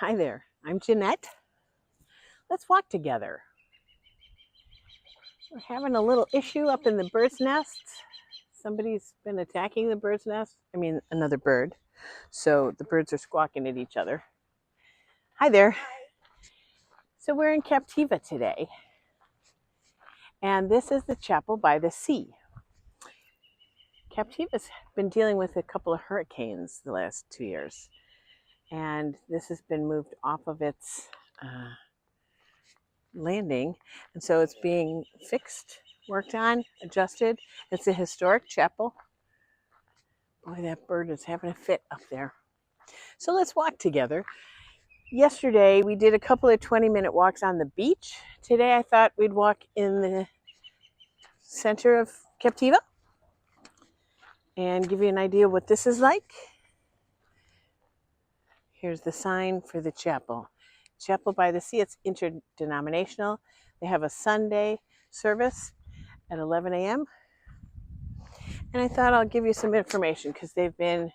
Hi there, I'm Jeanette. Let's walk together. We're having a little issue up in the bird's nest. Somebody's been attacking the bird's nest. Another bird. So the birds are squawking at each other. Hi there. So we're in Captiva today. And this is the chapel by the sea. Captiva's been dealing with a couple of hurricanes the last 2 years. And this has been moved off of its landing, and so it's being fixed, worked on, adjusted. It's a historic chapel. Boy, that bird is having a fit up there. So let's walk together. Yesterday we did a couple of 20-minute walks on the beach. Today I thought we'd walk in the center of Captiva and give you an idea of what this is like. Here's the sign for the chapel. Chapel by the Sea. It's interdenominational. They have a Sunday service at 11 a.m. And I thought I'll give you some information because they've been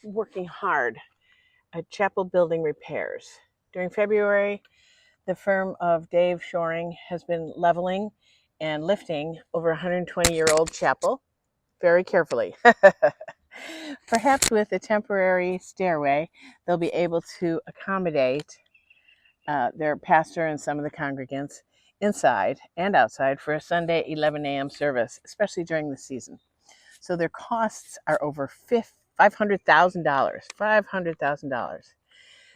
working hard at chapel building repairs. During February, the firm of Dave Shoring has been leveling and lifting over a 120-year-old chapel very carefully. Perhaps with a temporary stairway, they'll be able to accommodate their pastor and some of the congregants inside and outside for a Sunday 11 a.m. service, especially during the season. So their costs are over $500,000. $500,000.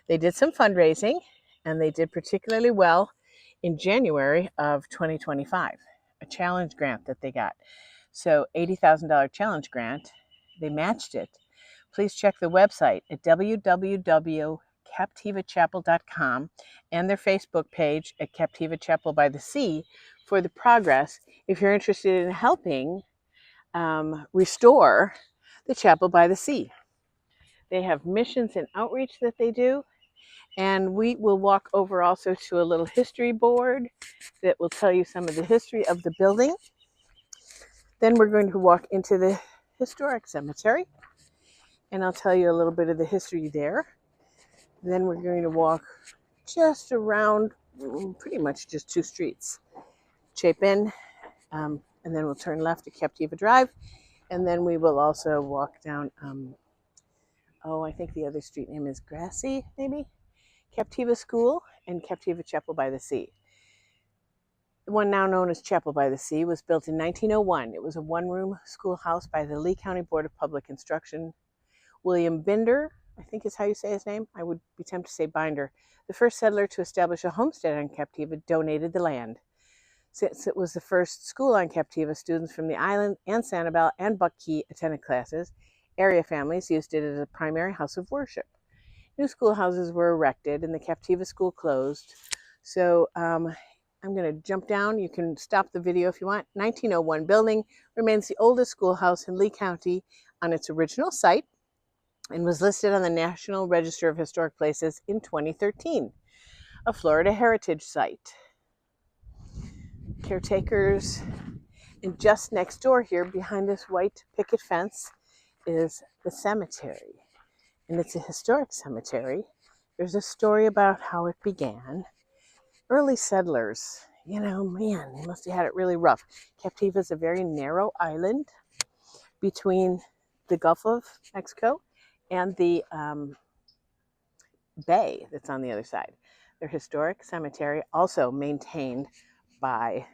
They did some fundraising, and they did particularly well in January of 2025, a challenge grant that they got. So $80,000 challenge grant, they matched it. Please check the website at www.captivachapel.com and their Facebook page at Captiva Chapel by the Sea for the progress if you're interested in helping restore the chapel by the sea. They have missions and outreach that they do. And we will walk over also to a little history board that will tell you some of the history of the building. Then we're going to walk into the historic cemetery, and I'll tell you a little bit of the history there. Then we're going to walk just around, pretty much just 2 streets. Chapin, and then we'll turn left to Captiva Drive, and then we will also walk down, I think the other street name is Grassy, maybe? Captiva School and Captiva Chapel by the Sea. The one now known as Chapel by the Sea was built in 1901. It was a one-room schoolhouse by the Lee County Board of Public Instruction. William Binder, I think is how you say his name. I would be tempted to say Binder. The first settler to establish a homestead on Captiva donated the land. Since it was the first school on Captiva, students from the island and Sanibel and Buck Key attended classes. Area families used it as a primary house of worship. New schoolhouses were erected and the Captiva school closed. So I'm going to jump down. You can stop the video if you want. 1901 building remains the oldest schoolhouse in Lee County on its original site and was listed on the National Register of Historic Places in 2013, a Florida heritage site. Caretakers, and just next door here behind this white picket fence is the cemetery. And it's a historic cemetery. There's a story about how it began. Early settlers, they must have had it really rough. Captiva is a very narrow island between the Gulf of Mexico and the bay that's on the other side. Their historic cemetery, also maintained by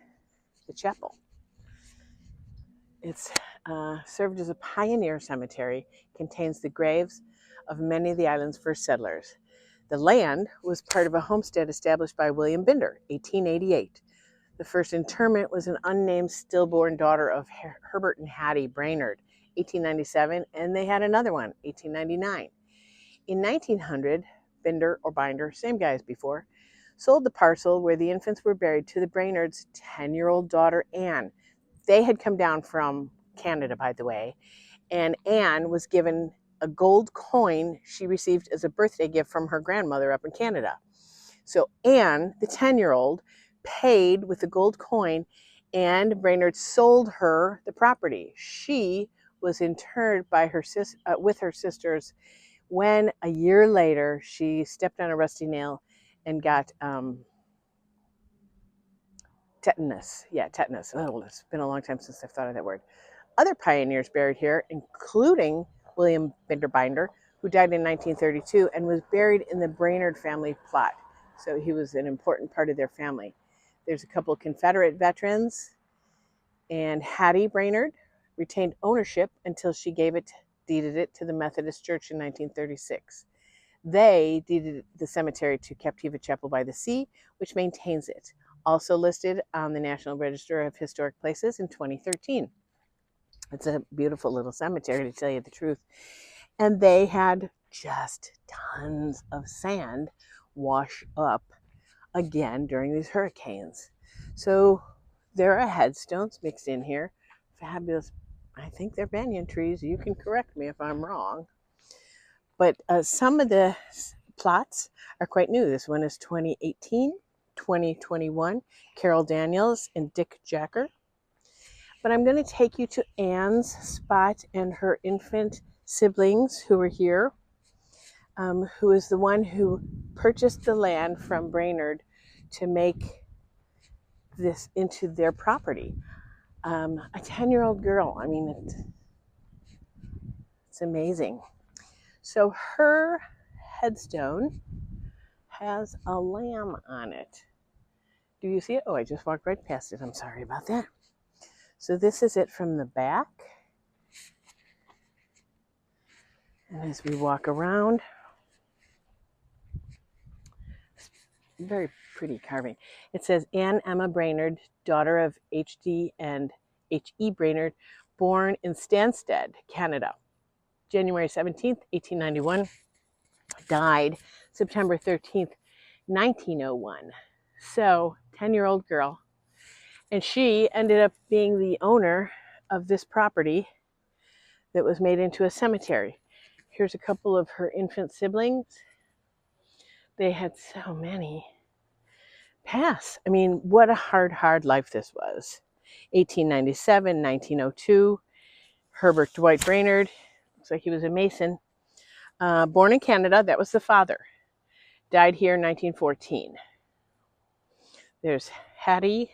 the chapel. It's served as a pioneer cemetery, contains the graves of many of the island's first settlers. The land was part of a homestead established by William Binder, 1888. The first interment was an unnamed stillborn daughter of Herbert and Hattie Brainerd, 1897, and they had another one, 1899. In 1900, Binder, or Binder, same guy as before, sold the parcel where the infants were buried to the Brainerd's 10-year-old daughter, Anne. They had come down from Canada, by the way, and Anne was given a gold coin she received as a birthday gift from her grandmother up in Canada. So Anne, the 10-year-old, paid with the gold coin, and Brainerd sold her the property. She was interred by with her sisters when a year later she stepped on a rusty nail and got tetanus. Yeah, tetanus. Oh, it's been a long time since I've thought of that word. Other pioneers buried here, including William Binderbinder, who died in 1932 and was buried in the Brainerd family plot. So he was an important part of their family. There's a couple of Confederate veterans, and Hattie Brainerd retained ownership until she deeded it to the Methodist Church in 1936. They deeded the cemetery to Captiva Chapel by the Sea, which maintains it. Also listed on the National Register of Historic Places in 2013. It's a beautiful little cemetery, to tell you the truth. And they had just tons of sand wash up again during these hurricanes. So there are headstones mixed in here. Fabulous. I think they're banyan trees. You can correct me if I'm wrong. But some of the plots are quite new. This one is 2018, 2021, Carol Daniels and Dick Jacker. But I'm going to take you to Anne's spot and her infant siblings who were here, who is the one who purchased the land from Brainerd to make this into their property. A 10-year-old girl. I mean, it's amazing. So her headstone has a lamb on it. Do you see it? Oh, I just walked right past it. I'm sorry about that. So this is it from the back. And as we walk around, very pretty carving. It says Anne Emma Brainerd, daughter of H.D. and H.E. Brainerd, born in Stansted, Canada, January 17th, 1891, died September 13th, 1901. So, 10-year-old girl. And she ended up being the owner of this property that was made into a cemetery. Here's a couple of her infant siblings. They had so many pass. I mean, what a hard life this was. 1897, 1902, Herbert Dwight Brainerd, looks like he was a Mason, born in Canada, that was the father, died here in 1914. There's Hattie,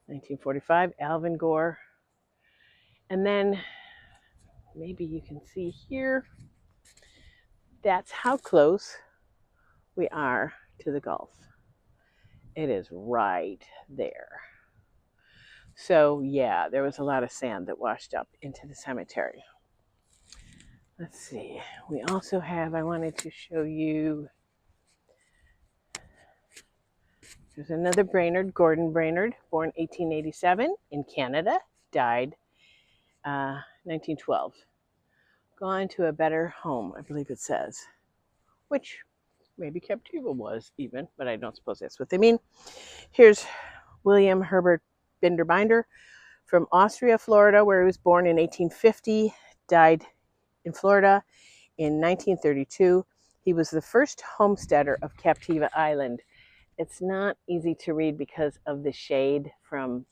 1945, Alvin Gore, and then maybe you can see here, that's how close we are to the Gulf. It is right there. So yeah, there was a lot of sand that washed up into the cemetery. Let's see, we also have, I wanted to show you, there's another Brainerd, Gordon Brainerd, born 1887 in Canada, died 1912. Gone to a better home, I believe it says, which maybe Captiva was even, but I don't suppose that's what they mean. Here's William Herbert Binderbinder from Austria, Florida, where he was born in 1850, died in Florida in 1932. He was the first homesteader of Captiva Island. It's not easy to read because of the shade from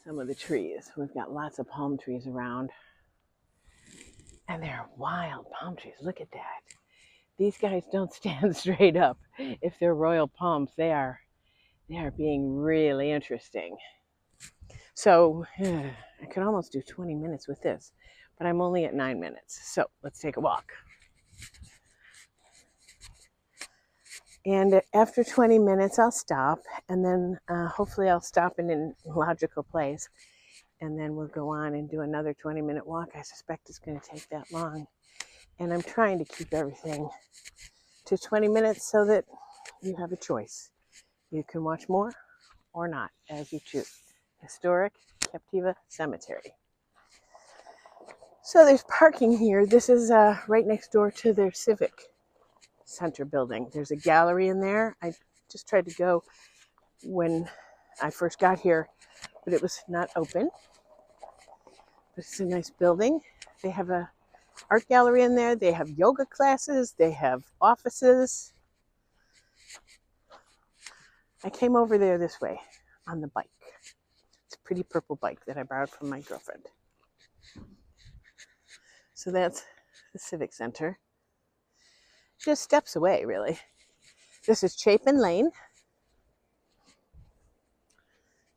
some of the trees. We've got lots of palm trees around. And they're wild palm trees. Look at that. These guys don't stand straight up. If they're royal palms, they are being really interesting. So I could almost do 20 minutes with this, but I'm only at 9 minutes. So let's take a walk. And after 20 minutes, I'll stop, and then hopefully I'll stop in a logical place, and then we'll go on and do another 20-minute walk. I suspect it's going to take that long. And I'm trying to keep everything to 20 minutes so that you have a choice. You can watch more or not, as you choose. Historic Captiva Cemetery. So there's parking here. This is right next door to their Civic Center building. There's a gallery in there. I just tried to go when I first got here, but it was not open. But it's a nice building. They have a art gallery in there. They have yoga classes. They have offices. I came over there this way on the bike. It's a pretty purple bike that I borrowed from my girlfriend. So that's the Civic Center. Just steps away, really. This is Chapin Lane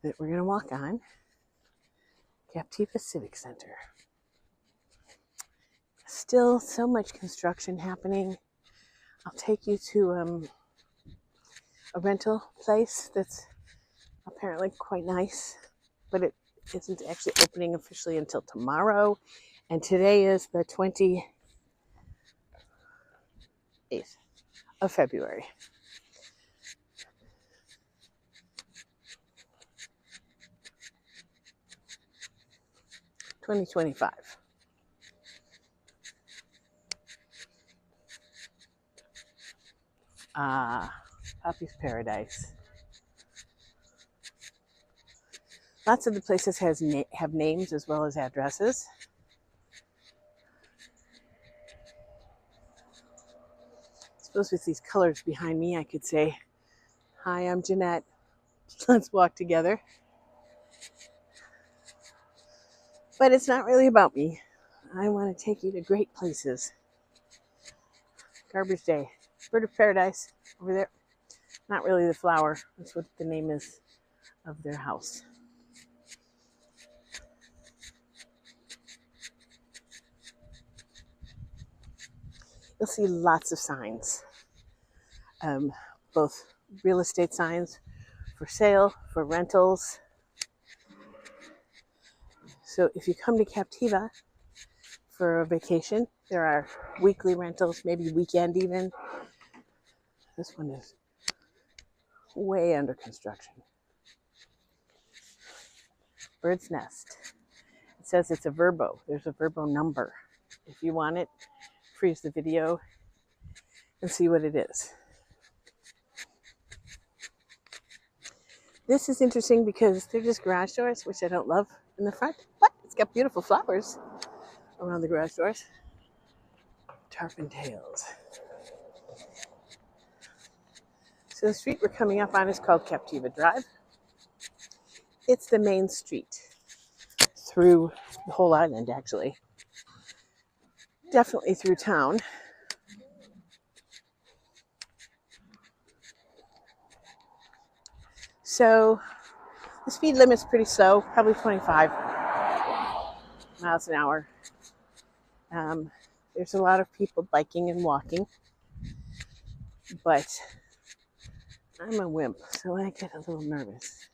that we're going to walk on. Captiva Civic Center. Still so much construction happening. I'll take you to a rental place that's apparently quite nice, but it isn't actually opening officially until tomorrow. And today is the 28th of February. (2025). Poppy's Paradise. Lots of the places have names as well as addresses. I suppose with these colors behind me, I could say, "Hi, I'm Jeanette. Let's walk together." But it's not really about me. I want to take you to great places. Garbage Day. Bird of Paradise over there. Not really the flower. That's what the name is of their house. You'll see lots of signs. Both real estate signs for sale, for rentals. So if you come to Captiva for a vacation, there are weekly rentals, maybe weekend even. This one is way under construction. Bird's Nest. It says it's a Verbo. There's a Verbo number. If you want it, freeze the video and see what it is. This is interesting because they're just garage doors, which I don't love in the front, but it's got beautiful flowers around the garage doors. Tarpon Tails. So the street we're coming up on is called Captiva Drive. It's the main street through the whole island, actually. Definitely through town. So the speed limit's pretty slow, probably 25 miles an hour. There's a lot of people biking and walking, but I'm a wimp, so I get a little nervous.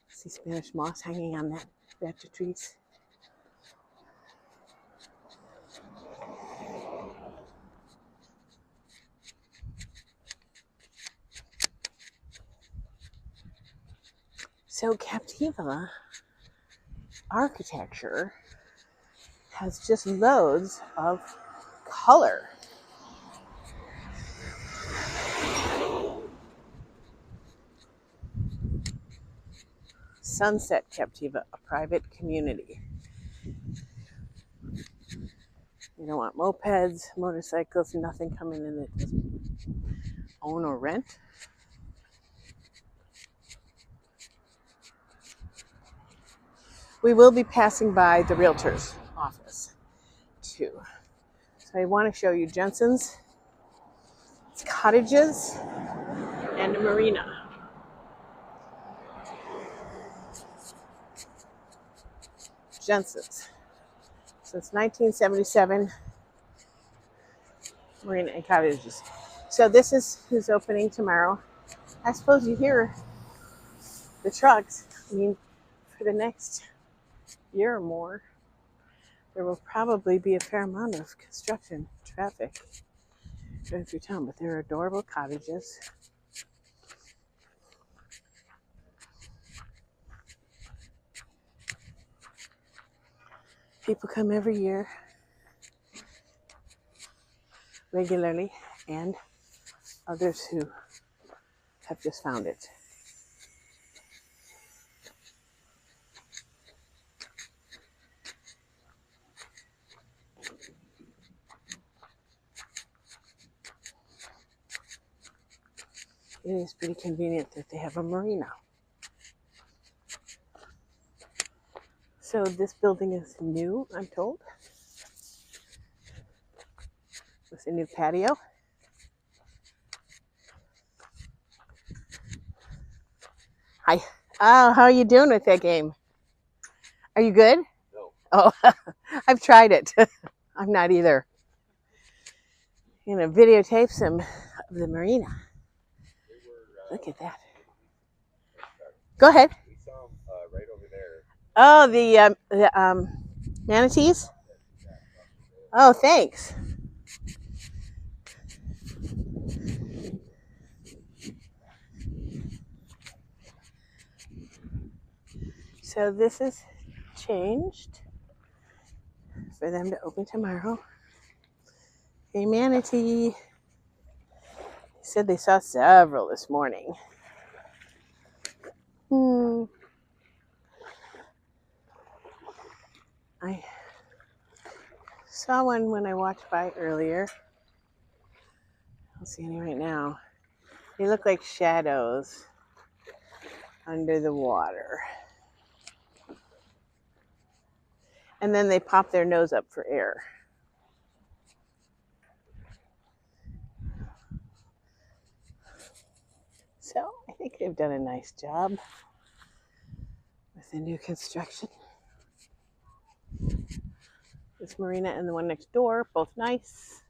See Spanish moss hanging on that batch of trees. So Captiva architecture has just loads of color. Sunset Captiva, a private community. You don't want mopeds, motorcycles, nothing coming in that doesn't own or rent. We will be passing by the realtor's office too. So I want to show you Jensen's. It's cottages and a marina. Jensen's. Since 1977, marina and cottages. So this is who's opening tomorrow. I suppose you hear the trucks. I mean, for the next year or more, there will probably be a fair amount of construction traffic going through town, but they're adorable cottages. People come every year regularly, and others who have just found it. It is pretty convenient that they have a marina. So this building is new, I'm told. With a new patio. Hi. Oh, how are you doing with that game? Are you good? No. Oh, I've tried it. I'm not either. I'm going to videotape some of the marina. Look at that. Go ahead. We saw them right over there. Oh, the manatees? Oh, thanks. So this is changed for them to open tomorrow. A manatee. They said they saw several this morning. I saw one when I walked by earlier. I don't see any right now. They look like shadows under the water. And then they pop their nose up for air. So I think they've done a nice job with the new construction. This marina and the one next door, both nice.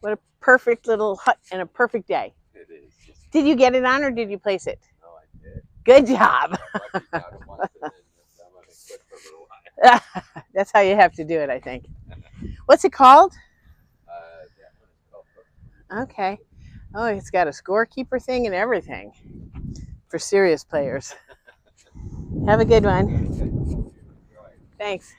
What a perfect little hut and a perfect day. It is. Did you get it on or did you place it? No, I did. Good job. That's how you have to do it, I think. What's it called? That one is called. Okay. Oh, it's got a scorekeeper thing and everything for serious players. Have a good one. Thanks.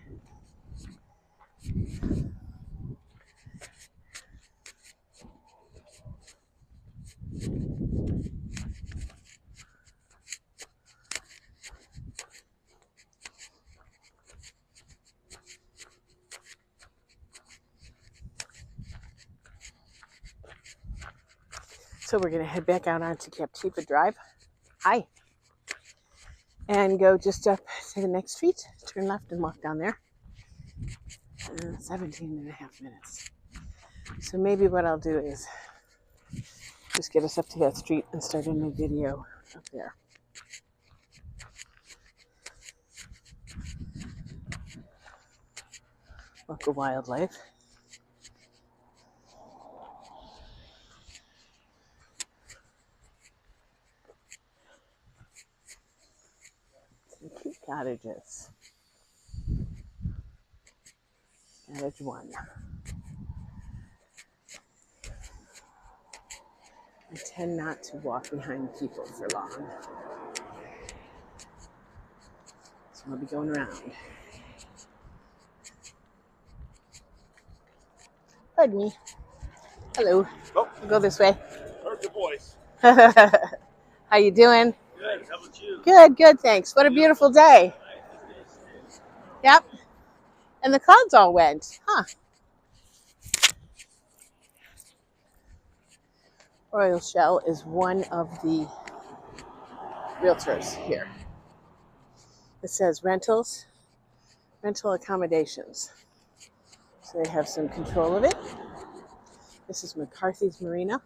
So we're going to head back out onto Captiva Drive. Hi. And go just up to the next street, turn left and walk down there. 17 and a half minutes. So maybe what I'll do is just get us up to that street and start a new video up there. Local wildlife. Some cute cottages. Cottage 1. I tend not to walk behind people for long. So I'll be going around. Pardon me. Hello. Oh. We'll go this way. Heard your voice. How you doing? Good. How about you? Good, good, thanks. What a beautiful day. Yep. And the clouds all went. Huh. Royal Shell is one of the realtors here. It says rental accommodations. So they have some control of it. This is McCarthy's Marina.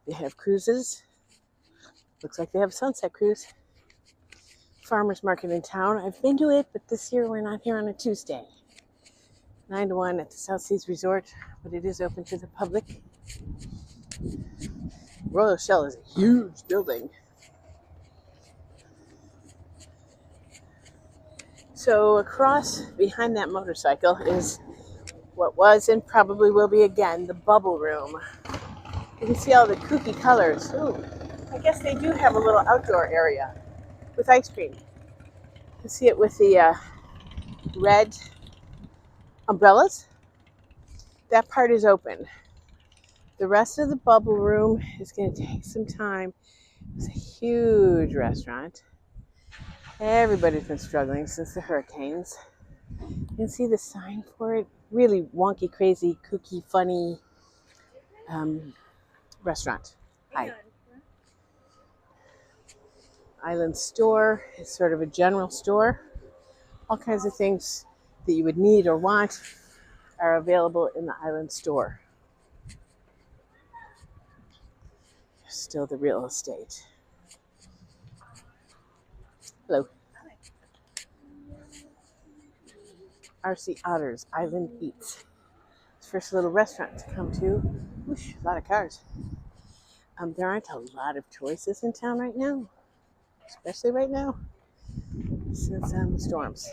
They have cruises. Looks like they have a sunset cruise. Farmers market in town. I've been to it, but this year we're not here on a Tuesday. 9 to 1 at the South Seas Resort, but it is open to the public. Royal Shell is a huge building. So across behind that motorcycle is what was and probably will be again the bubble room. You can see all the kooky colors. Ooh, I guess they do have a little outdoor area with ice cream. You can see it with the red umbrellas. That part is open. The rest of the bubble room is going to take some time. It's a huge restaurant. Everybody's been struggling since the hurricanes. You can see the sign for it. Really wonky, crazy, kooky, funny restaurant. Hi. Island store is sort of a general store. All kinds of things that you would need or want are available in the Island store. Still the real estate. Hello. RC Otters Island Eats. First little restaurant to come to. Whoosh, a lot of cars. There aren't a lot of choices in town right now, especially right now since the storms.